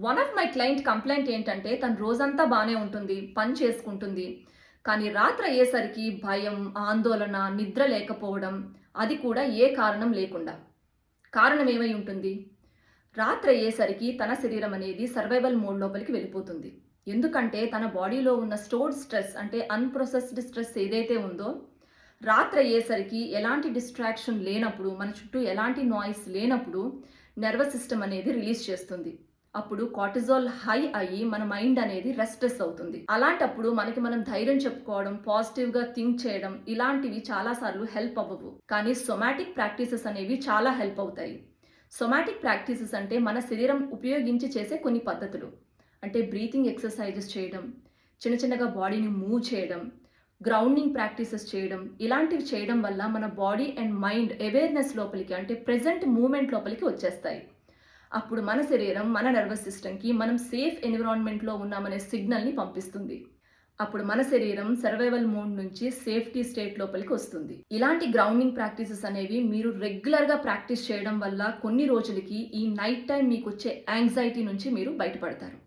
One of my client complaint ఏంటంటే తను రోజంతా బానే ఉంటుంది, పని చేసుకుంటుంది. కానీ రాత్రి అయ్యేసరికి భయం, ఆందోళన, నిద్ర లేకపోవడం, అది కూడా ఏ కారణం లేకుండా. కారణం ఏమై ఉంటుంది? రాత్రి అయ్యేసరికి తన శరీరం అనేది సర్వైవల్ మోడ్ లోపలికి వెళ్ళిపోతుంది. ఎందుకంటే తన బాడీలో ఉన్న స్టోర్డ్ స్ట్రెస్ అంటే అన్‌ప్రొసెస్డ్ స్ట్రెస్ ఏదైతే ఉందో, రాత్రి అయ్యేసరికి ఎలాంటి డిస్ట్రాక్షన్ లేనప్పుడు, మన చుట్టూ ఎలాంటి నాయిస్ లేనప్పుడు నర్వస్ సిస్టమ్ అనేది రిలీజ్ చేస్తుంది. అప్పుడు కార్టిజాల్ హై అయ్యి మన మైండ్ అనేది రెస్ట్లెస్ అవుతుంది. అలాంటప్పుడు మనకి మనం ధైర్యం చెప్పుకోవడం, పాజిటివ్‌గా థింక్ చేయడం ఇలాంటివి చాలా సార్లు హెల్ప్ అవ్వవు. కానీ సోమాటిక్ ప్రాక్టీసెస్ అనేవి చాలా హెల్ప్ అవుతాయి. సోమాటిక్ ప్రాక్టీసెస్ అంటే మన శరీరం ఉపయోగించి చేసే కొన్ని పద్ధతులు. అంటే బ్రీతింగ్ ఎక్సర్సైజెస్ చేయడం, చిన్న చిన్నగా బాడీని మూవ్ చేయడం, గ్రౌండింగ్ ప్రాక్టీసెస్ చేయడం, ఇలాంటివి చేయడం వల్ల మన బాడీ అండ్ మైండ్ అవేర్‌నెస్ లోపలికి అంటే ప్రెజెంట్ మూవ్‌మెంట్ లోపలికి వచ్చేస్తాయి. అప్పుడు మన శరీరం మన నర్వస్ సిస్టమ్‌కి మనం సేఫ్ ఎన్విరాన్మెంట్‌లో ఉన్నామనే సిగ్నల్‌ని పంపిస్తుంది. అప్పుడు మన శరీరం సర్వైవల్ మోడ్ నుంచి సేఫ్టీ స్టేట్ లోపలికి వస్తుంది. ఇలాంటి గ్రౌండింగ్ ప్రాక్టీసెస్ అనేవి మీరు రెగ్యులర్‌గా ప్రాక్టీస్ చేయడం వల్ల కొన్ని రోజులకి ఈ నైట్ టైం మీకొచ్చే యాంగ్జైటీ నుంచి మీరు బయటపడతారు.